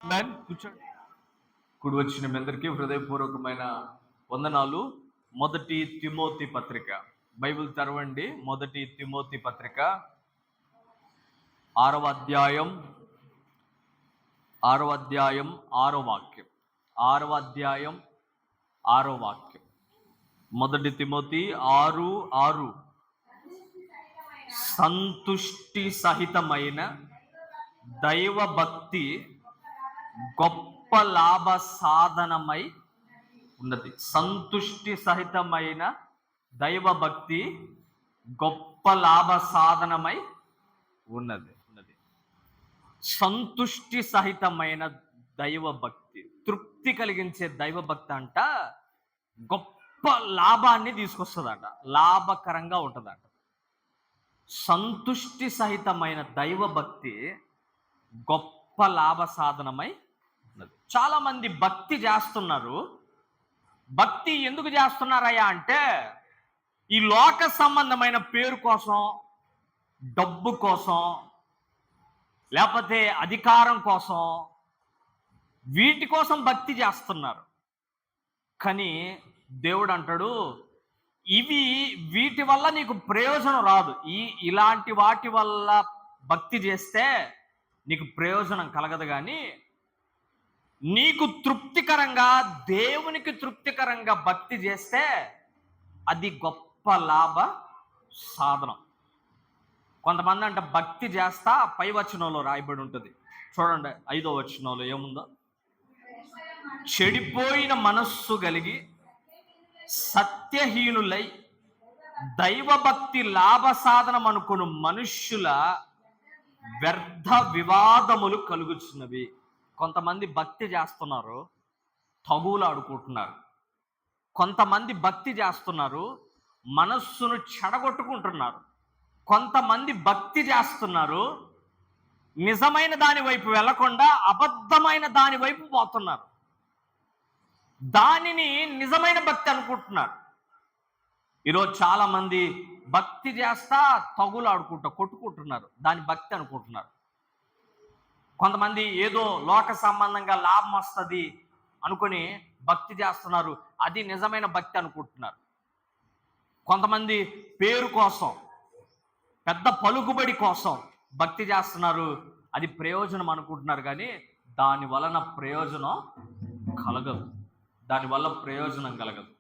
కూర్చోండి. కుడి వచ్చిన మీ అందరికీ హృదయపూర్వకమైన వందనాలు. మొదటి తిమోతి పత్రిక, బైబిల్ తెరవండి. మొదటి తిమోతి పత్రిక 6వ అధ్యాయం 6వ వాక్యం. 6వ అధ్యాయం 6వ వాక్యం. మొదటి తిమోతి 6:6. సంతుష్టి సహితమైన దైవ భక్తి గొప్ప లాభ సాధనమై ఉన్నది. సంతుష్టి సహితమైన దైవ భక్తి గొప్ప లాభ సాధనమై ఉన్నది. సంతుష్టి సహితమైన దైవ భక్తి, తృప్తి కలిగించే దైవ భక్తి అంట గొప్ప లాభాన్ని తీసుకొస్తుందట, లాభకరంగా ఉంటుందట. సంతుష్టి సహితమైన దైవ భక్తి గొప్ప లాభ సాధనమై ఉన్నది. చాలా మంది భక్తి చేస్తున్నారు. భక్తి ఎందుకు చేస్తున్నారయ్యా అంటే ఈ లోక సంబంధమైన పేరు కోసం, డబ్బు కోసం, లేకపోతే అధికారం కోసం, వీటి కోసం భక్తి చేస్తున్నారు. కానీ దేవుడు అంటాడు, వీటి వల్ల నీకు ప్రయోజనం రాదు. ఇలాంటి వాటి వల్ల భక్తి చేస్తే నీకు ప్రయోజనం కలగదు. కానీ నీకు తృప్తికరంగా, దేవునికి తృప్తికరంగా భక్తి చేస్తే అది గొప్ప లాభ సాధనం. కొంతమంది అంటే భక్తి చేస్తా, పై వచనంలో రాయబడి ఉంటుంది చూడండి, 5వ వచనంలో ఏముందో, చెడిపోయిన మనస్సు కలిగి సత్యహీనులై దైవభక్తి లాభ సాధనం అనుకుని మనుష్యుల వ్యర్థ వివాదములు కలుగుతున్నవి. కొంతమంది భక్తి చేస్తున్నారు, తగులు ఆడుకుంటున్నారు. కొంతమంది భక్తి చేస్తున్నారు, మనస్సును చెడగొట్టుకుంటున్నారు. కొంతమంది భక్తి చేస్తున్నారు, నిజమైన దాని వైపు వెళ్లకుండా అబద్ధమైన దాని వైపు పోతున్నారు. దానిని నిజమైన భక్తి అనుకుంటున్నారు. ఈరోజు చాలా మంది భక్తి చేస్తా తగులు ఆడుకుంటా కొట్టుకుంటున్నారు, దాని భక్తి అనుకుంటున్నారు. కొంతమంది ఏదో లోక సంబంధంగా లాభం వస్తుంది అనుకుని భక్తి చేస్తున్నారు, అది నిజమైన భక్తి అనుకుంటున్నారు. కొంతమంది పేరు కోసం, పెద్ద పలుకుబడి కోసం భక్తి చేస్తున్నారు, అది ప్రయోజనం అనుకుంటున్నారు. కానీ దాని వలన ప్రయోజనం కలగదు, దానివల్ల ప్రయోజనం కలగదు.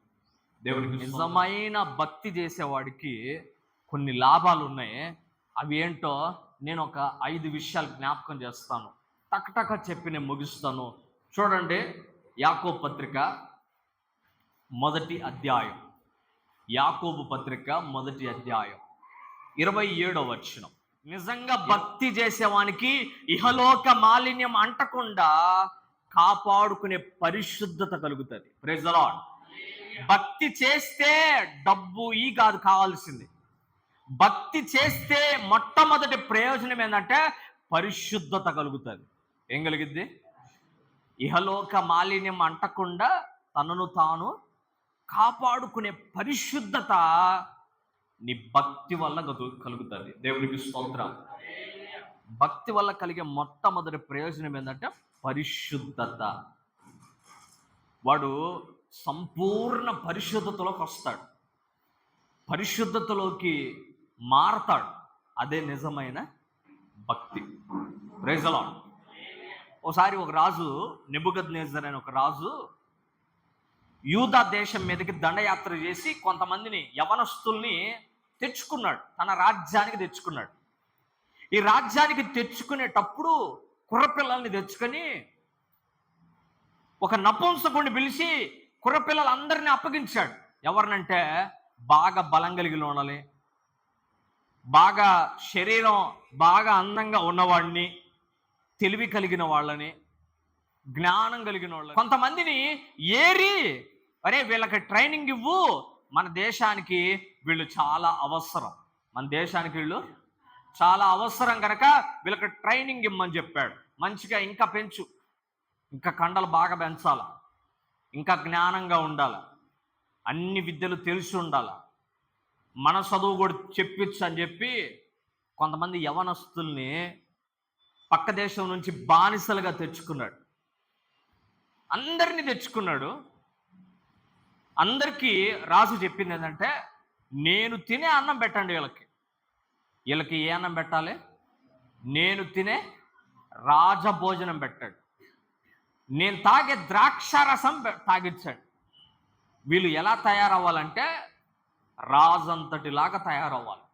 దేవుడికి నిజమైన భక్తి చేసేవాడికి కొన్ని లాభాలు ఉన్నాయి. అవి ఏంటో నేను ఒక 5 విషయాలు జ్ఞాపకం చేస్తాను, టక్ చెప్పి నేను ముగిస్తాను. చూడండి, యాకోబు పత్రిక 1వ అధ్యాయం, యాకోబు పత్రిక 1వ అధ్యాయం 27వ వచనం. నిజంగా భక్తి చేసేవానికి ఇహలోక మాలిన్యం అంటకుండా కాపాడుకునే పరిశుద్ధత కలుగుతుంది. Praise the lord. భక్తి చేస్తే డబ్బు కాదు కావాల్సింది. భక్తి చేస్తే మొట్టమొదటి ప్రయోజనం ఏంటంటే పరిశుద్ధత కలుగుతుంది. ఏం కలిగిద్ది? ఇహలోక మాలిన్యం అంటకుండా తనను తాను కాపాడుకునే పరిశుద్ధత నీ భక్తి వల్ల కలుగుతుంది. దేవుడికి స్తోత్రం. భక్తి వల్ల కలిగే మొట్టమొదటి ప్రయోజనం ఏంటంటే పరిశుద్ధత. వాడు సంపూర్ణ పరిశుద్ధతలోకి వస్తాడు, పరిశుద్ధతలోకి మారతాడు. అదే నిజమైన భక్తి. Praise the lord. ఒకసారి ఒక రాజు, నెబుకద్నెజర్ అనే ఒక రాజు, యూదా దేశం మీదకి దండయాత్ర చేసి కొంతమందిని యవనస్తుల్ని తెచ్చుకున్నాడు, తన రాజ్యానికి తెచ్చుకున్నాడు. ఈ రాజ్యానికి తెచ్చుకునేటప్పుడు కుర్రపిల్లల్ని తెచ్చుకొని ఒక నపుంసకుడిని పిలిచి కుర్రపిల్లలందరినీ అప్పగించాడు. ఎవరినంటే బాగా బలం కలిగి ఉండాలి, బాగా శరీరం బాగా అందంగా ఉన్నవాడిని, తెలివి కలిగిన వాళ్ళని, జ్ఞానం కలిగిన వాళ్ళని. కొంతమందిని ఏరి, అరే వీళ్ళకి ట్రైనింగ్ ఇవ్వు, మన దేశానికి వీళ్ళు చాలా అవసరం, మన దేశానికి వీళ్ళు చాలా అవసరం కనుక వీళ్ళకి ట్రైనింగ్ ఇమ్మని చెప్పాడు. మంచిగా ఇంకా పెంచు, ఇంకా కండలు బాగా పెంచాల, ఇంకా జ్ఞానంగా ఉండాలి, అన్ని విద్యలు తెలిసి ఉండాలి, మన చదువు కూడా చెప్పించు అని చెప్పి కొంతమంది యవనస్తుల్ని పక్క దేశం నుంచి బానిసలుగా తెచ్చుకున్నాడు. అందరినీ తెచ్చుకున్నాడు. అందరికీ రాజు చెప్పింది ఏంటంటే, నేను తినే అన్నం పెట్టండి వీళ్ళకి. వీళ్ళకి ఏ అన్నం పెట్టాలి? నేను తినే రాజభోజనం పెట్టాడు. నేను తాగే ద్రాక్షారసం తాగించాడు. వీళ్ళు ఎలా తయారవ్వాలంటే రాజంతటిలాగా తయారవ్వాలి.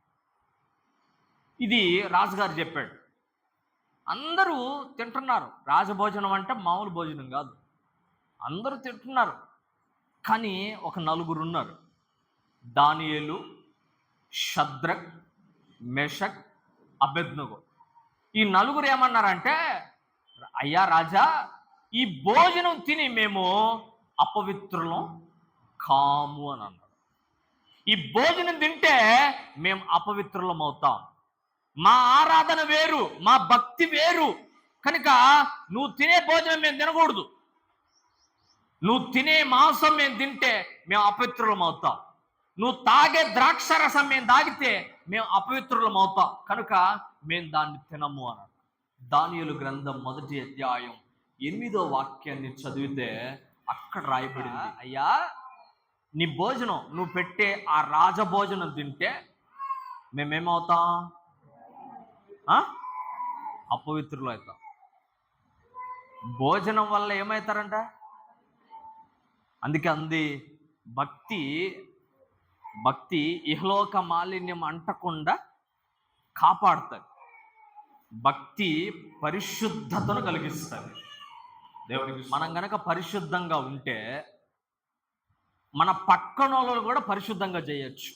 ఇది రాజుగారు చెప్పాడు. అందరూ తింటున్నారు. రాజభోజనం అంటే మామూలు భోజనం కాదు. అందరూ తింటున్నారు. కానీ ఒక నలుగురు ఉన్నారు. దానియేలు, షద్రక్, మెషక్, అబేద్నెగో. ఈ నలుగురు ఏమన్నారంటే, అయ్యా రాజా, ఈ భోజనం తిని మేము అపవిత్రులం కాము అని అన్నారు. ఈ భోజనం తింటే మేము అపవిత్రులం అవుతాం. మా ఆరాధన వేరు, మా భక్తి వేరు. కనుక నువ్వు తినే భోజనం మేము తినకూడదు. నువ్వు తినే మాంసం మేము తింటే మేము అపవిత్రులం అవుతాం. నువ్వు తాగే ద్రాక్షరసం మేము తాగితే మేము అపవిత్రులం అవుతాం. కనుక మేము దాన్ని తినము అన్నాడు. దానియేలు గ్రంథం 1వ అధ్యాయం 8వ వాక్యాన్ని చదివితే అక్కడ రాయబడింది, అయ్యా నీ భోజనం నువ్వు పెట్టే ఆ రాజభోజనం తింటే మేమేమవుతాం? అపవిత్రులు అవుతాం. భోజనం వల్ల ఏమవుతారంట? అందుకే అంది, భక్తి ఇహలోక మాలిన్యం అంటకుండా కాపాడుతుంది. భక్తి పరిశుద్ధతను కలిగిస్తుంది. దేవునికి మనం గనక పరిశుద్ధంగా ఉంటే మన పక్కన వాళ్ళు కూడా పరిశుద్ధంగా చేయొచ్చు.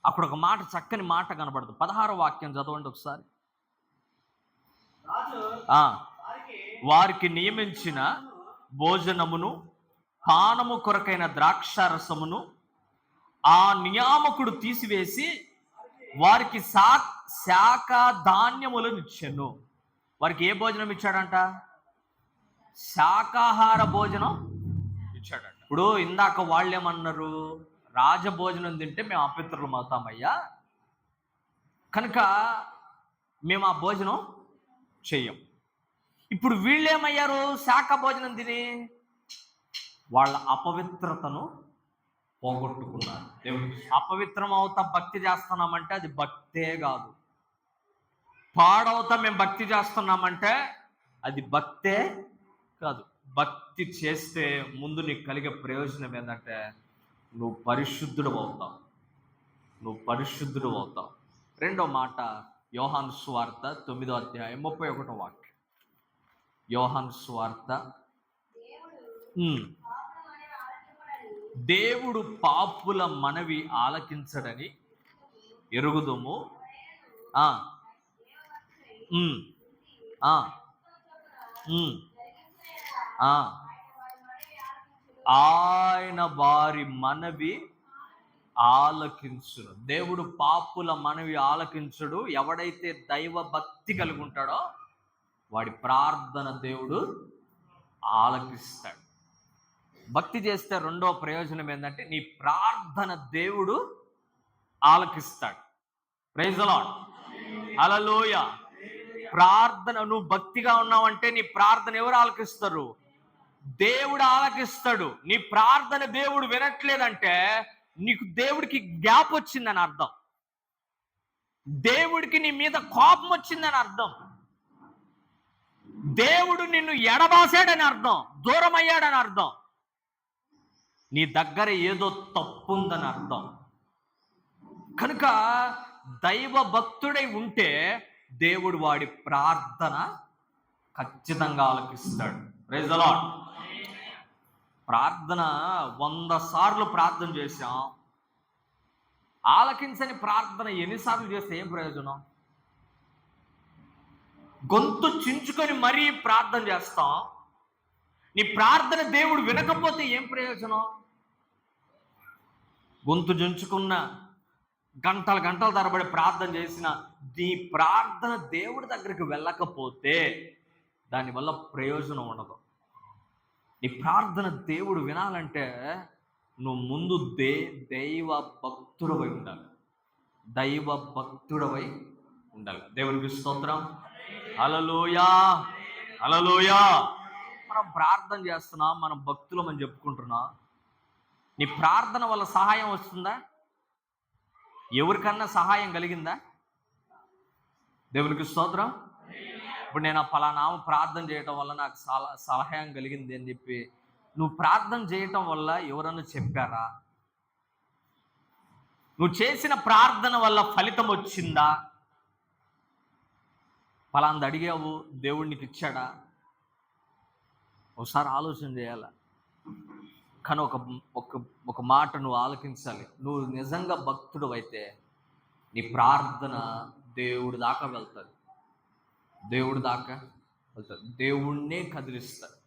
అక్కడ ఒక మాట, చక్కని మాట కనబడుతుంది. 16వ వాక్యం చదవండి ఒకసారి. వారికి నియమించిన భోజనమును పానము కొరకైన ద్రాక్షారసమును ఆ నియామకుడు తీసివేసి వారికి శాఖ ధాన్యములను ఇచ్చాను. వారికి ఏ భోజనం ఇచ్చాడంట? శాకాహార భోజనం ఇచ్చాడంట. ఇప్పుడు ఇందాక వాళ్ళు ఏమన్నారు? రాజభోజనం తింటే మేము అపవిత్రులం అవుతామయ్యా, కనుక మేము ఆ భోజనం చెయ్యం. ఇప్పుడు వీళ్ళేమయ్యారు? శాఖ భోజనం తిని వాళ్ళ అపవిత్రతను పోగొట్టుకున్నారు. అపవిత్రం అవుతా భక్తి చేస్తున్నామంటే అది భక్తే కాదు. పాడవుతా మేము భక్తి చేస్తున్నామంటే అది భక్తే కాదు. భక్తి చేస్తే ముందు నీకు కలిగే ప్రయోజనం ఏంటంటే నువ్వు పరిశుద్ధుడు అవుతావు. రెండో మాట, యోహాను సువార్త 9వ అధ్యాయం 31వ వాక్యం. యోహాను సువార్త, దేవుడు పాపుల మనవి ఆలకించడని ఎరుగుదుము. ఆయన వారి మనవి ఆలకించును. దేవుడు పాపుల మనవి ఆలకించుడు. ఎవడైతే దైవ భక్తి కలిగి ఉంటాడో వాడి ప్రార్థన దేవుడు ఆలకిస్తాడు. భక్తి చేస్తే రెండో ప్రయోజనం ఏంటంటే నీ ప్రార్థన దేవుడు ఆలకిస్తాడు. ప్రైజ్ ది లార్డ్, హల్లెలూయా. ప్రార్థన, నువ్వు భక్తిగా ఉన్నావంటే నీ ప్రార్థన ఎవరు ఆలకిస్తారు? దేవుడు ఆలకిస్తాడు. నీ ప్రార్థన దేవుడు వినట్లేదంటే నీకు దేవుడికి గ్యాప్ వచ్చిందని అర్థం. దేవుడికి నీ మీద కోపం వచ్చిందని అర్థం. దేవుడు నిన్ను ఎడబాసాడని అర్థం, దూరం అయ్యాడని అర్థం. నీ దగ్గర ఏదో తప్పు ఉందని అర్థం. కనుక దైవ భక్తుడై ఉంటే దేవుడు వాడి ప్రార్థన ఖచ్చితంగా ఆలకిస్తాడు. Praise the Lord. ప్రార్థన 100 సార్లు ప్రార్థన చేశాం, ఆలకించని ప్రార్థన ఎన్నిసార్లు చేస్తే ఏం ప్రయోజనం? గొంతు చించుకొని మరీ ప్రార్థన చేస్తాం, నీ ప్రార్థన దేవుడు వినకపోతే ఏం ప్రయోజనం? గొంతు చించుకున్న గంటల తరబడి ప్రార్థన చేసిన నీ ప్రార్థన దేవుడి దగ్గరికి వెళ్ళకపోతే దానివల్ల ప్రయోజనం ఉండదు. నీ ప్రార్థన దేవుడు వినాలంటే నువ్వు ముందు దైవ భక్తుడవై ఉండాలి. దేవునికి స్తోత్రం. హల్లెలూయా, హల్లెలూయా. మనం ప్రార్థన చేస్తున్నాం, మనం భక్తులం అని చెప్పుకుంటున్నాం. నీ ప్రార్థన వల్ల సహాయం వస్తుందా? ఎవరికన్నా సహాయం కలిగిందా? దేవునికి స్తోత్రం. ఇప్పుడు నేను పలానా ప్రార్థన చేయటం వల్ల నాకు సహాయం కలిగింది అని చెప్పి నువ్వు ప్రార్థన చేయటం వల్ల ఎవరన్నా చెప్పారా? నువ్వు చేసిన ప్రార్థన వల్ల ఫలితం వచ్చిందా? పలాంది అడిగావు, దేవుడు నీకు ఇచ్చాడా? ఒకసారి ఆలోచన చేయాల. కానీ ఒక మాట నువ్వు ఆలకించాలి. నువ్వు నిజంగా భక్తుడు అయితే నీ ప్రార్థన దేవుడి దాకా వెళ్తుంది. దేవుడి దాకా వెళ్తుంది, దేవుణ్ణే కదిలిస్తుంది.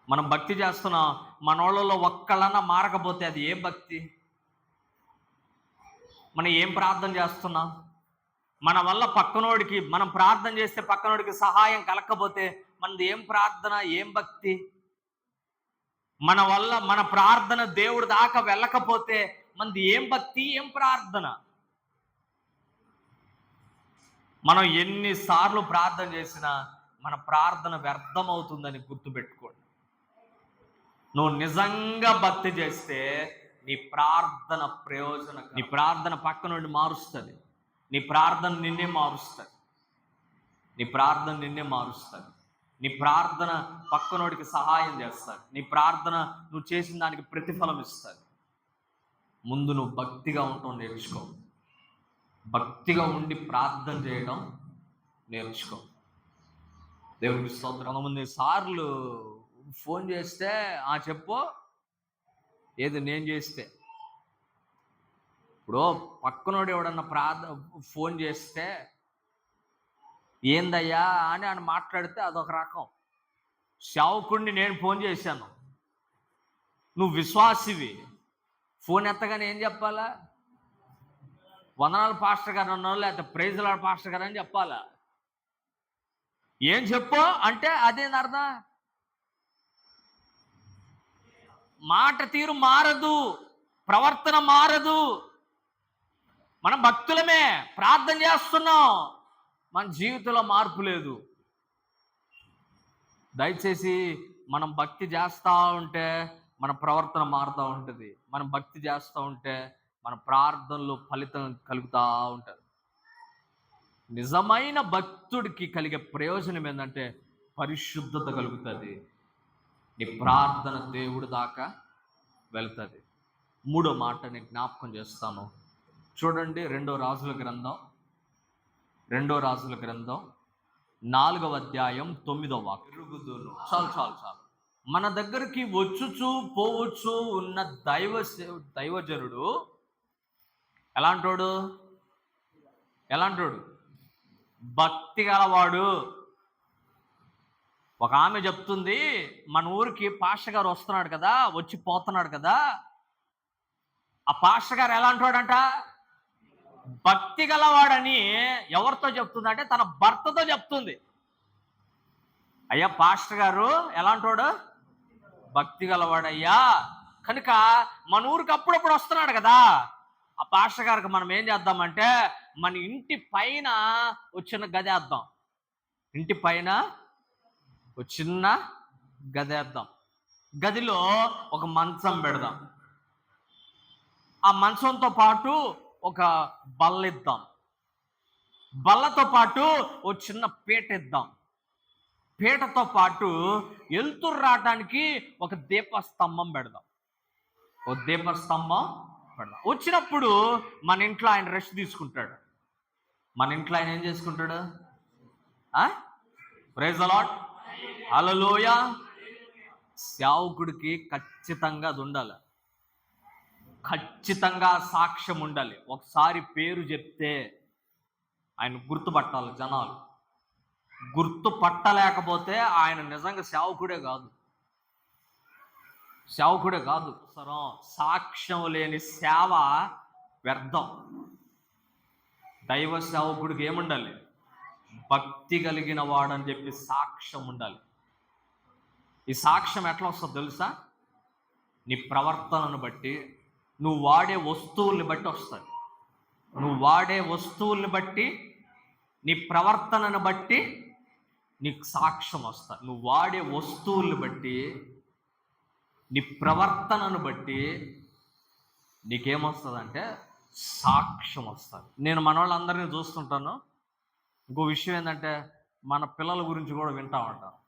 మనం భక్తి చేస్తున్నాం, మన వాళ్ళలో ఒక్కళ్ళన్నా మారకపోతే అది ఏ భక్తి? మనం ఏం ప్రార్థన చేస్తున్నాం? మన వల్ల పక్కనోడికి, మనం ప్రార్థన చేస్తే పక్కనోడికి సహాయం కలగకపోతే మనది ఏం ప్రార్థన, ఏం భక్తి? మన వల్ల మన ప్రార్థన దేవుడి దాకా వెళ్ళకపోతే మనది ఏం భక్తి, ఏం ప్రార్థన? మనం ఎన్నిసార్లు ప్రార్థన చేసినా మన ప్రార్థన వ్యర్థమవుతుందని గుర్తుపెట్టుకోండి. నువ్వు నిజంగా భక్తి చేస్తే నీ ప్రార్థన ప్రయోజనం, నీ ప్రార్థన పక్క నుండి మారుస్తుంది. నీ ప్రార్థన నిన్నే మారుస్తుంది. నీ ప్రార్థన నిన్నే మారుస్తుంది. నీ ప్రార్థన పక్కనోడికి సహాయం చేస్తుంది. నీ ప్రార్థన నువ్వు చేసిన దానికి ప్రతిఫలం ఇస్తుంది. ముందు నువ్వు భక్తిగా ఉండటం నేర్చుకో. భక్తిగా ఉండి ప్రార్థన చేయడం నేర్చుకో. దేవుడికి స్తోత్రం. ముందు సార్లు ఫోన్ చేస్తే చెప్పు, ఏది నేను చేస్తే. ఇప్పుడు పక్కనోడు ఎవడన్నా ఫోన్ చేస్తే ఏందయ్యా అని ఆయన మాట్లాడితే అదొక రకం. సేవకుడిని నేను ఫోన్ చేశాను, నువ్వు విశ్వాసివి, ఫోన్ ఎత్తగానే ఏం చెప్పాలా? వందనాలు పాస్టర్ గారు అన్నో, లేకపోతే ప్రైజ్ లార్డ్ పాస్టర్ గారు అని చెప్పాలా? ఏం చెప్పు అంటే అదేం అర్థం? మాట తీరు మారదు, ప్రవర్తన మారదు. మనం భక్తులమే, ప్రార్థన చేస్తున్నాం, మన జీవితంలో మార్పు లేదు. దయచేసి మనం భక్తి చేస్తూ ఉంటే మన ప్రవర్తన మారుతూ ఉంటుంది. మనం భక్తి చేస్తూ ఉంటే మన ప్రార్థనలో ఫలితం కలుగుతూ ఉంటుంది. నిజమైన భక్తుడికి కలిగే ప్రయోజనం ఏంటంటే పరిశుద్ధత కలుగుతుంది. నీ ప్రార్థన దేవుడి దాకా వెళ్తుంది. మూడో మాట నేను జ్ఞాపకం చేస్తాను. చూడండి, రెండో రాజుల గ్రంథం 4వ అధ్యాయం 9వ వాక్యం. చాలు. మన దగ్గరికి వచ్చుచు పోవచ్చు ఉన్న దైవజనుడు ఎలాంటోడు? భక్తి గలవాడు. ఒక ఆమె చెప్తుంది, మన ఊరికి పాస్టర్ గారు వస్తున్నాడు కదా, వచ్చి పోతున్నాడు కదా, ఆ పాస్టర్ గారు ఎలాంటోడంట? భక్తి గలవాడని. ఎవరితో చెప్తుంది అంటే తన భర్తతో చెప్తుంది. అయ్యా పాస్టర్ గారు ఎలాంటోడు? భక్తి గలవాడయ్యా. కనుక మన ఊరికి అప్పుడప్పుడు వస్తున్నాడు కదా, ఆ పాస్టర్ గారికి మనం ఏం చేద్దామంటే మన ఇంటి పైన వచ్చిన గదేద్దాం. ఇంటి పైన ఒక చిన్న గదేద్దాం. గదిలో ఒక మంచం పెడదాం. ఆ మంచంతో పాటు ఒక బల్ల ఇద్దాం. బల్లతో పాటు ఒక చిన్న పీట ఇద్దాం. పీటతో పాటు వెలుతురు రావడానికి ఒక దీపస్తంభం పెడదాం. వచ్చినప్పుడు మన ఇంట్లో ఆయన రెస్ట్ తీసుకుంటాడు. మన ఇంట్లో ఆయన ఏం చేసుకుంటాడు? ప్రైజ్ ది లార్డ్, హల్లెలూయా. సేవకుడికి ఖచ్చితంగా అది ఉండాలి. ఖచ్చితంగా సాక్ష్యం ఉండాలి. ఒకసారి పేరు చెప్తే ఆయన గుర్తుపట్టాలి జనాలు. గుర్తుపట్టలేకపోతే ఆయన నిజంగా సేవకుడే కాదు. సాక్ష్యం లేని సేవ వ్యర్థం. దైవ సేవకుడికి ఏముండాలి? భక్తి కలిగిన వాడని చెప్పి సాక్ష్యం ఉండాలి. ఈ సాక్ష్యం ఎట్లా వస్తుందో తెలుసా? నీ ప్రవర్తనను బట్టి, నువ్వు వాడే వస్తువుల్ని బట్టి వస్తుంది. నీ ప్రవర్తనను బట్టి నీకు సాక్ష్యం వస్తుంది. నువ్వు వాడే వస్తువులను బట్టి, నీ ప్రవర్తనను బట్టి నీకేమొస్తుందంటే సాక్ష్యం వస్తుంది. నేను మన వాళ్ళందరినీ చూస్తుంటాను. ఇంకో విషయం ఏంటంటే, మన పిల్లల గురించి కూడా వింటా ఉంటాను.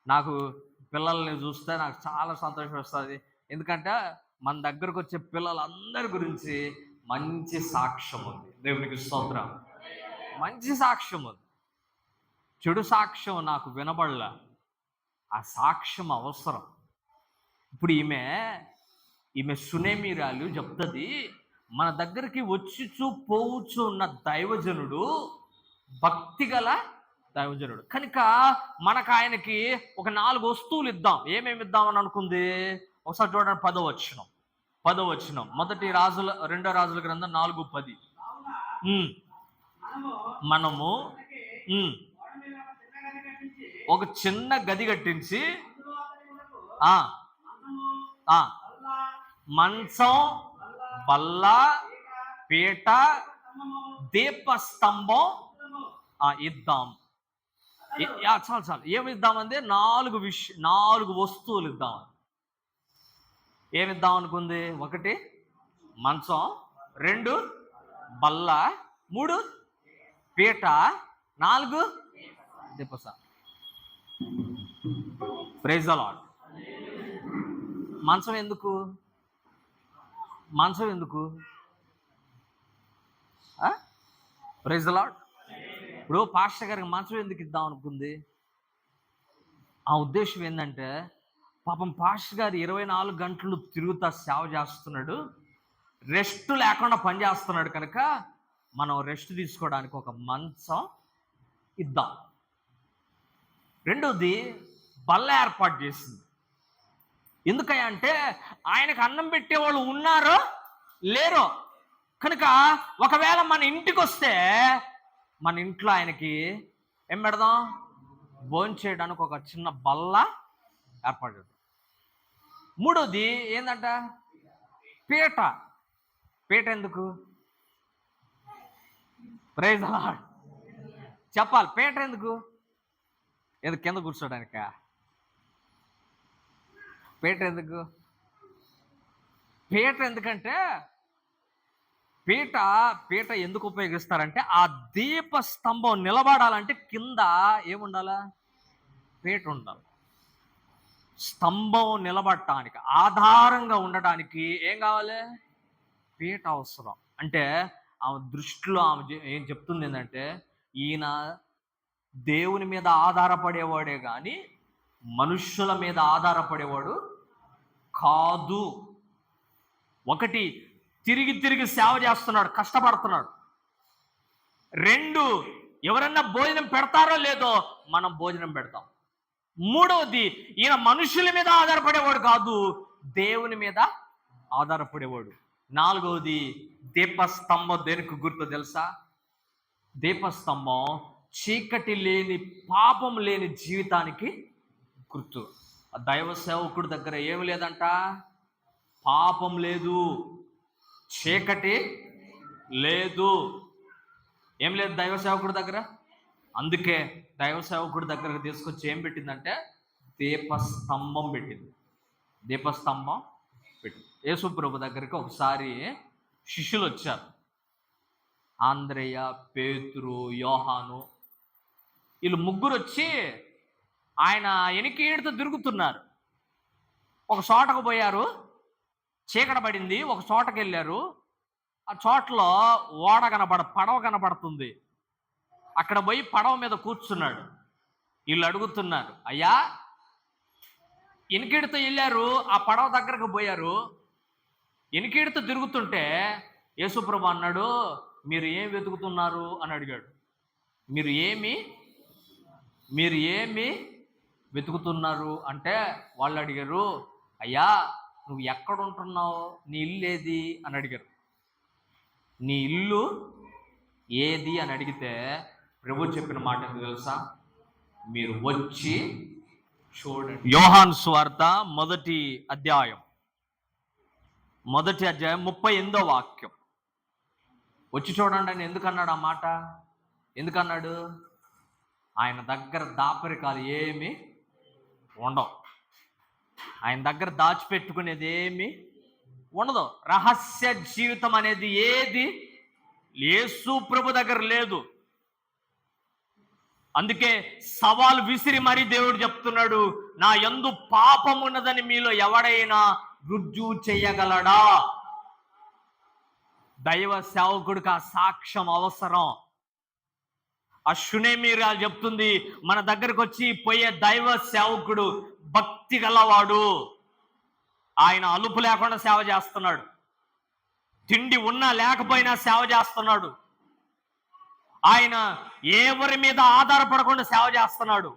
నాకు పిల్లల్ని చూస్తే నాకు చాలా సంతోషం వస్తుంది. ఎందుకంటే మన దగ్గరకు వచ్చే పిల్లలందరి గురించి మంచి సాక్ష్యం ఉంది. దేవునికి స్తోత్రం. మంచి సాక్ష్యం ఉంది. చెడు సాక్ష్యం నాకు వినబడలా. ఆ సాక్ష్యం అవసరం. ఇప్పుడు ఈమె సునేమిరాలు చెప్తుంది, మన దగ్గరికి వచ్చుచూ పోవచ్చు ఉన్న దైవజనుడు భక్తి గల దైవజనుడు కనుక మనకు ఆయనకి ఒక 4 వస్తువులు ఇద్దాం. ఏమేమి ఇద్దామని అనుకుంది? ఒకసారి చూడండి, 10వ వచనం. రెండో రాజుల గ్రంథం 4:10. మనము ఒక చిన్న గది కట్టించి మంచం, బల్ల, పీట, దీపస్తంభం ఇద్దాం. చాలు. ఏమి ఇద్దామంటే 4 వస్తువులు ఇద్దాం. ఏమిద్దాం అనుకుంది? 1 మంచం, 2 బల్ల, 3 పీట, 4 దీపస్తంభం. Praise the lord. మంచం ఎందుకు? Praise the lord. ఇప్పుడు పాస్టర్ గారికి మంచం ఎందుకు ఇద్దాం అనుకుంది? ఆ ఉద్దేశం ఏంటంటే, పాపం పాస్టర్ గారు 24 గంటలు తిరుగుతా సేవ చేస్తున్నాడు, రెస్ట్ లేకుండా పని చేస్తున్నాడు. కనుక మనం రెస్ట్ తీసుకోవడానికి ఒక మంచం ఇద్దాం. రెండోది బల్ల ఏర్పాటు చేసింది. ఎందుకంటే ఆయనకు అన్నం పెట్టేవాళ్ళు ఉన్నారో లేరో కనుక ఒకవేళ మన ఇంటికి వస్తే మన ఇంట్లో ఆయనకి ఏం పెడదాం? భోంచేయడానికి ఒక చిన్న బల్ల ఏర్పాటు చేద్దాం. మూడోది ఏంటంట? పీట ఎందుకు? Praise the lord. చెప్పాలి. పీట ఎందుకు? కింద కూర్చోడానిక? పీట ఎందుకంటే పీట ఎందుకు ఉపయోగిస్తారంటే, ఆ దీప స్తంభం నిలబడాలంటే కింద ఏముండాలా? పీట ఉండాలి. స్తంభం నిలబడటానికి, ఆధారంగా ఉండటానికి ఏం కావాలి? పీట అవసరం. అంటే ఆమె దృష్టిలో ఆమె ఏం చెప్తుంది ఏంటంటే, ఈయన దేవుని మీద ఆధారపడేవాడే కానీ మనుష్యుల మీద ఆధారపడేవాడు కాదు. 1 తిరిగి సేవ చేస్తున్నాడు, కష్టపడుతున్నాడు. 2 ఎవరన్నా భోజనం పెడతారో లేదో మనం భోజనం పెడతాం. 3వది ఈయన మనుషుల మీద ఆధారపడేవాడు కాదు, దేవుని మీద ఆధారపడేవాడు. 4వది దీపస్తంభం. దేనికి గుర్తు తెలుసా? దీపస్తంభం చీకటి లేని, పాపం లేని జీవితానికి గుర్తు. దైవ సేవకుడి దగ్గర ఏమి లేదంట? పాపం లేదు, చీకటి లేదు, ఏం లేదు దైవ సేవకుడి దగ్గర. అందుకే దైవ సేవకుడి దగ్గరకు తీసుకొచ్చి ఏం పెట్టిందంటే దీపస్తంభం పెట్టింది. యేసు ప్రభు దగ్గరికి ఒకసారి శిష్యులు వచ్చారు. ఆంద్రేయ, పేతురు, యోహాను, వీళ్ళు 3 వచ్చి ఆయన ఎనికీడుతో తిరుగుతున్నారు. ఒక చోటకు పోయారు, చీకట పడింది. ఒక చోటకి వెళ్ళారు. ఆ చోటలో పడవ కనబడుతుంది. అక్కడ పోయి పడవ మీద కూర్చున్నాడు. వీళ్ళు అడుగుతున్నారు, అయ్యా ఎనికీడుతో వెళ్ళారు, ఆ పడవ దగ్గరకు పోయారు, ఎనికీడుతో తిరుగుతుంటే యేసుప్రభు అన్నాడు, మీరు ఏం వెతుకుతున్నారు అని అడిగాడు. మీరు ఏమి వెతుకుతున్నారు అంటే వాళ్ళు అడిగారు, అయ్యా నువ్వు ఎక్కడ ఉంటున్నావు, నీ ఇల్లు ఏది అని అడిగారు. నీ ఇల్లు ఏది అని అడిగితే ప్రభు చెప్పిన మాట ఎందుకు తెలుసా? మీరు వచ్చి చూడండి. యోహాను సువార్త 1వ అధ్యాయం 38వ వాక్యం. వచ్చి చూడండి అని ఎందుకన్నాడు? ఆ మాట ఎందుకన్నాడు? ఆయన దగ్గర దాపరికాలు ఏమి ఉండవు. ఆయన దగ్గర దాచిపెట్టుకునేది ఏమి ఉండదు. రహస్య జీవితం అనేది ఏది యేసు ప్రభు దగ్గర లేదు. అందుకే సవాల్ విసిరి మరీ దేవుడు చెప్తున్నాడు, నా యందు పాపం ఉన్నదని మీలో ఎవడైనా రుజువు చేయగలడా? దైవ సేవకుడికి ఆ సాక్ష్యం అవసరం. ఆ షునేమీరాలు చెప్తుంది, మన దగ్గరకు వచ్చి పోయే దైవ సేవకుడు భక్తి గలవాడు. ఆయన అలుపు లేకుండా సేవ చేస్తున్నాడు. తిండి ఉన్నా లేకపోయినా సేవ చేస్తున్నాడు. ఆయన ఎవరి మీద ఆధారపడకుండా సేవ చేస్తున్నాడు.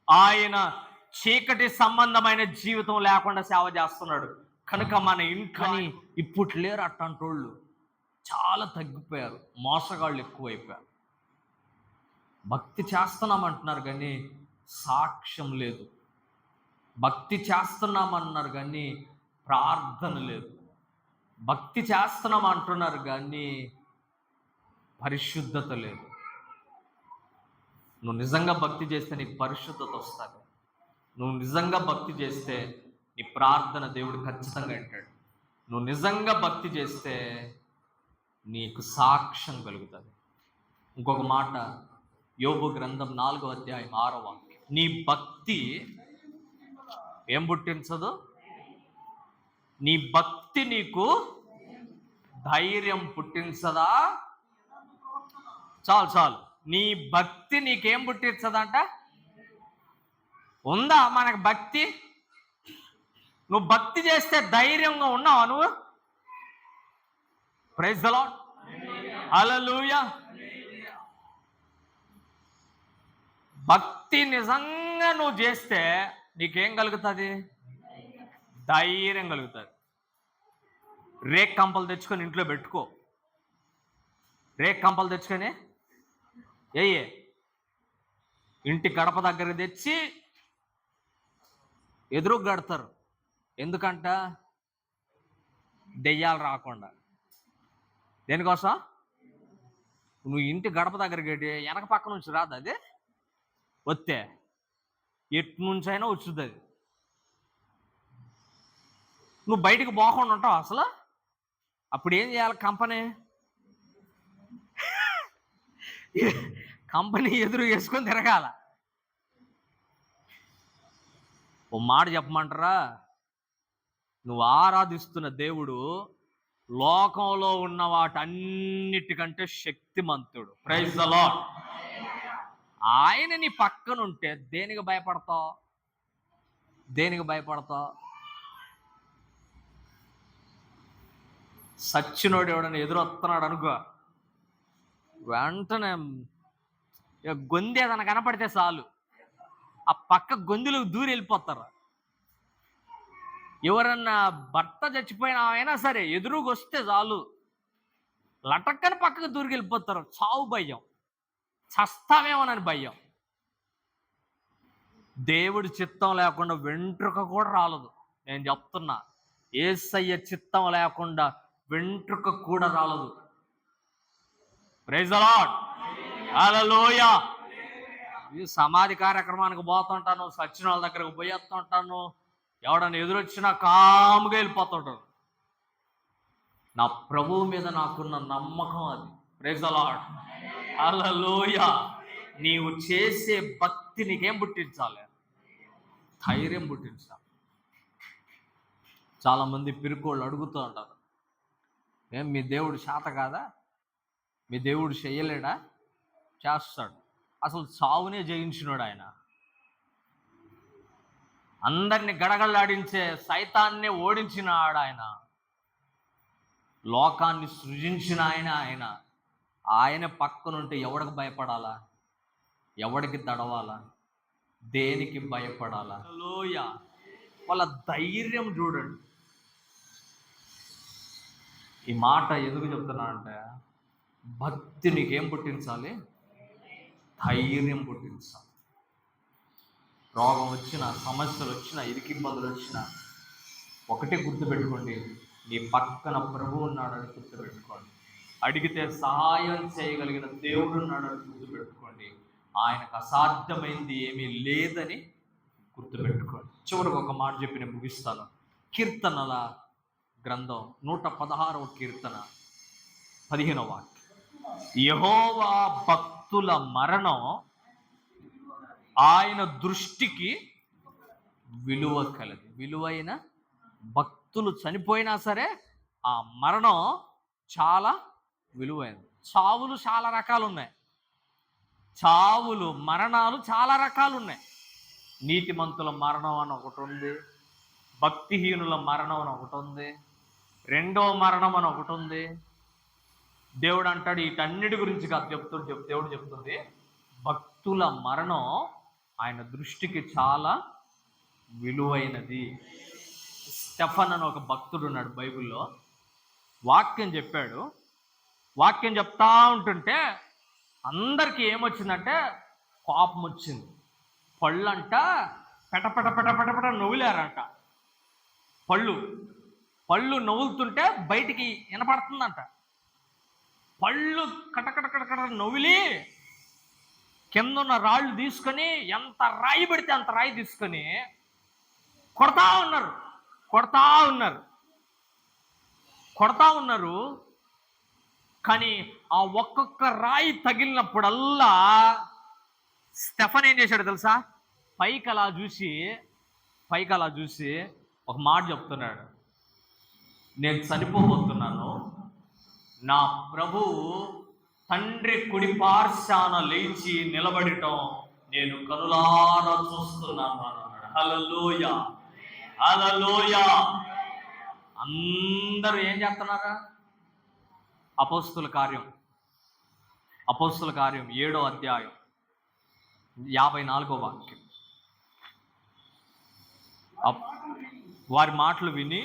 ఆయన చీకటి సంబంధమైన జీవితం లేకుండా సేవ చేస్తున్నాడు. కనుక మన ఇంట్లో ఇప్పుడు లేరు అట్టంటోళ్ళు, చాలా తగ్గిపోయారు. మోసగాళ్ళు ఎక్కువైపోయారు. భక్తి చేస్తున్నామంటున్నారు కానీ సాక్ష్యం లేదు. భక్తి చేస్తున్నామన్నారు కానీ ప్రార్థన లేదు. భక్తి చేస్తున్నాం అంటున్నారు కానీ పరిశుద్ధత లేదు. నువ్వు నిజంగా భక్తి చేస్తే నీకు పరిశుద్ధత వస్తుంది. నువ్వు నిజంగా భక్తి చేస్తే నీ ప్రార్థన దేవుడు ఖచ్చితంగా వింటాడు. నువ్వు నిజంగా భక్తి చేస్తే నీకు సాక్ష్యం కలుగుతుంది. ఇంకొక మాట, యోబు గ్రంథం 4వ అధ్యాయం 6వ వాక్యం, నీ భక్తి ఏం పుట్టించదు? నీ భక్తి నీకు ధైర్యం పుట్టించదా? చాలు. నీ భక్తి నీకేం పుట్టించదంట? ఉందా మనకు భక్తి? నువ్వు భక్తి చేస్తే ధైర్యంగా ఉన్నావా నువ్వు? ప్రైజ్ ది లార్డ్, హల్లెలూయా. భక్తి నిజంగా నువ్వు చేస్తే నీకేం కలుగుతుంది? ధైర్యం కలుగుతుంది. రేక్ కంపలు తెచ్చుకొని ఇంట్లో పెట్టుకో. రేక్ కంపలు తెచ్చుకొని ఇంటి గడప దగ్గర తెచ్చి ఎదురు కడతారు. ఎందుకంట? దెయ్యాలు రాకుండా. దేనికోసం? నువ్వు ఇంటి గడప దగ్గరికి వెనక పక్క నుంచి రాదు, అది వస్తే ఎటు నుంచి అయినా వచ్చుద్ది. అది నువ్వు బయటికి పోకుండా ఉంటావు అసలు. అప్పుడు ఏం చేయాలి? కంపెనీ ఎదురు వేసుకొని తిరగాల. ఓ మాట చెప్పమంటారా? నువ్వు ఆరాధిస్తున్న దేవుడు లోకంలో ఉన్న వాటన్నిటికంటే శక్తిమంతుడు. Praise the lord. ఆయన నీ పక్కనుంటే దేనికి భయపడతావు? సచ్చినోడు ఎవడని ఎదురొస్తున్నాడు అనుకో, వెంటనే గొంతు ఏదైనా కనపడితే చాలు ఆ పక్క గొంతులకు దూరి వెళ్ళిపోతారు. ఎవరన్నా భర్త చచ్చిపోయినా అయినా సరే ఎదురుగా వస్తే చాలు లటక్కని పక్కకు దూరికి వెళ్ళిపోతారు. చావు భయం, చస్తావేమోనని భయం. దేవుడి చిత్తం లేకుండా వెంట్రుక కూడా రాలదు. నేను చెప్తున్నా, యేసయ్య చిత్తం లేకుండా వెంట్రుక కూడా రాలదు. ప్రైజ్ ది లార్డ్, హల్లెలూయా. ఈ సమాధి కార్యక్రమానికి పోతుంటాను, సచిన వాళ్ళ దగ్గరకు పోయేస్తుంటాను, ఎవడన్నా ఎదురొచ్చినా కాముగా వెళ్ళిపోతుంటారు. నా ప్రభువు మీద నాకున్న నమ్మకం అది. ప్రైజ్ ది లార్డ్, హల్లెలూయా. నీవు చేసే భక్తి నీకేం పుట్టించాలి? ధైర్యం పుట్టించాలి. చాలామంది పిరుకోళ్ళు అడుగుతూ ఉంటారు, ఏం మీ దేవుడు శాత కాదా? మీ దేవుడు చెయ్యలేడా? చేస్తాడు. అసలు చావునే జయించినాడు ఆయన. అందరినీ గడగడలాడించే సైతాన్నే ఓడించిన ఆయన. లోకాన్ని సృజించిన ఆయన. ఆయన పక్కనుంటే ఎవడికి భయపడాలా? ఎవడికి తడవాలా? దేనికి భయపడాలా? లోయ వాళ్ళ ధైర్యం చూడండి. ఈ మాట ఎందుకు చెప్తున్నానంటే, భక్తి నీకేం పుట్టించాలి? ధైర్యం పుట్టించాలి. రోగం వచ్చినా, సమస్యలు వచ్చినా, ఇరుకిబ్బందులు వచ్చినా ఒకటే గుర్తుపెట్టుకోండి, నీ పక్కన ప్రభువు ఉన్నాడని గుర్తుపెట్టుకోండి. అడిగితే సహాయం చేయగలిగిన దేవుడు ఉన్నాడని గుర్తుపెట్టుకోండి. ఆయనకు అసాధ్యమైంది ఏమీ లేదని గుర్తుపెట్టుకోండి. చివరికి ఒక మాట చెప్పి నేను ముగిస్తాను. కీర్తనల గ్రంథం 116వ కీర్తన 15వ వాక్యం. యెహోవా భక్తుల మరణం ఆయన దృష్టికి విలువ కలదు. విలువైన భక్తులు చనిపోయినా సరే ఆ మరణం చాలా విలువైనది. చావులు చాలా రకాలు ఉన్నాయి. మరణాలు చాలా రకాలు ఉన్నాయి. నీతిమంతుల మరణం అని ఒకటి ఉంది, భక్తిహీనుల మరణం అని ఒకటి ఉంది, రెండో మరణం అని ఒకటి ఉంది. దేవుడు అంటాడు వీటన్నిటి గురించి కాదు దేవుడు చెప్తుంది భక్తుల మరణం ఆయన దృష్టికి చాలా విలువైనది. స్టెఫన్ అని ఒక భక్తుడు ఉన్నాడు బైబిల్లో. వాక్యం చెప్పాడు. వాక్యం చెప్తా ఉంటుంటే అందరికీ ఏమొచ్చిందంటే కోపం వచ్చింది. పళ్ళంట పెటపెట పెటపెటపెట నవ్వులారంట. పళ్ళు నవ్వులుతుంటే బయటికి వినపడుతుందంట. పళ్ళు కటకట నవ్వులి కింద ఉన్న రాళ్ళు తీసుకొని ఎంత రాయి పెడితే అంత రాయి తీసుకొని కొడతా ఉన్నారు. కానీ ఆ ఒక్కొక్క రాయి తగిలినప్పుడల్లా స్టెఫన్ ఏం చేశాడు తెలుసా? పైకి అలా చూసి ఒక మాట చెప్తున్నాడు, నేను చనిపోబోతున్నాను, నా ప్రభువు తండ్రి కుడి పార్శ్వాన లేచి నిలబడటం నేను కనులారా చూస్తున్నాను అన్నాడు. హల్లెలూయా, హల్లెలూయా. అందరూ ఏం చేస్తున్నారా? అపోస్తుల కార్యం 7వ అధ్యాయం 54వ వాక్యం. వారి మాటలు విని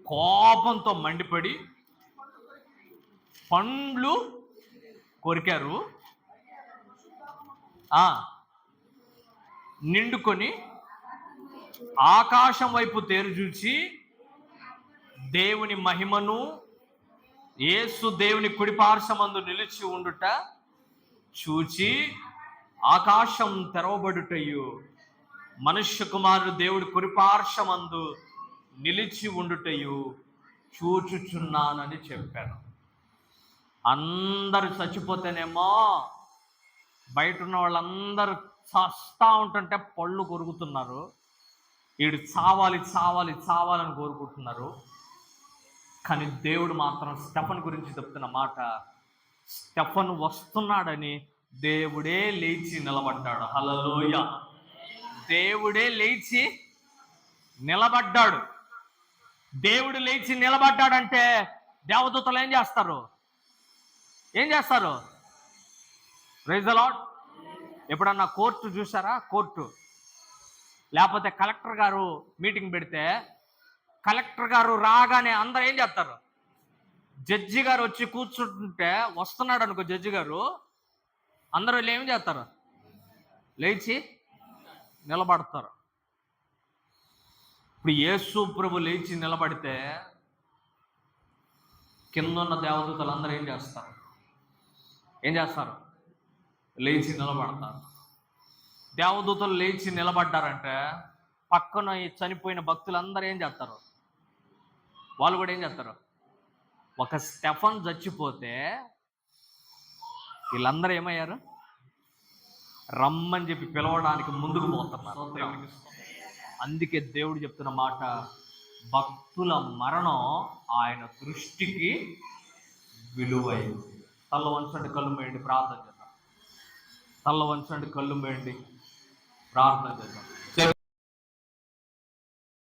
కోపంతో మండిపడి పండ్లు కొరికారు, నిండుకొని ఆకాశం వైపు తేరు చూచి దేవుని మహిమను, యేసు దేవుని కుడిపార్శ్వమందు నిలిచి ఉండుట చూచి ఆకాశం తెరవబడుటయు మనుష్య కుమారుడు దేవుడి కుడిపార్శ్వమందు నిలిచి ఉండుటయు చూచుచున్నానని చెప్పాను. అందరూ చచ్చిపోతేనేమో బయట ఉన్న వాళ్ళందరూ చస్తా ఉంటుంటే పళ్ళు కొరుకుతున్నారు. వీడు చావాలని కోరుకుంటున్నారు. కానీ దేవుడు మాత్రం స్టెఫన్ గురించి చెప్తున్న మాట, స్టెఫన్ వస్తున్నాడని దేవుడే లేచి నిలబడ్డాడు. హల్లెలూయా. దేవుడే లేచి నిలబడ్డాడు. దేవుడు లేచి నిలబడ్డాడంటే దేవదూతలు ఏం చేస్తారు? Praise the lord. ఎప్పుడన్నా కోర్టు చూసారా? కోర్టు లేకపోతే కలెక్టర్ గారు మీటింగ్ పెడితే కలెక్టర్ గారు రాగానే అందరూ ఏం చేస్తారు? జడ్జి గారు వచ్చి కూర్చుంటుంటే వస్తున్నాడు అనుకో జడ్జి గారు, అందరూ ఏం చేస్తారు? లేచి నిలబడతారు. ఇప్పుడు యేసు ప్రభు లేచి నిలబడితే కింద ఉన్న దేవదూతలు అందరూ ఏం చేస్తారు? లేచి నిలబడతారు. దేవదూతలు లేచి నిలబడ్డారంటే పక్కన చనిపోయిన భక్తులందరూ ఏం చేస్తారు? వాళ్ళు కూడా ఏం చేస్తారు? ఒక స్టెఫన్ చచ్చిపోతే వీళ్ళందరూ ఏమయ్యారు? రమ్మని చెప్పి పిలవడానికి ముందుకు పోతున్నారు. అందుకే దేవుడు చెప్తున్న మాట, భక్తుల మరణం ఆయన దృష్టికి విలువైంది. తల్ల వంచండి, కళ్ళు మూయండి, ప్రార్థన చేద్దాం. ప్రార్థన చేద్దాం.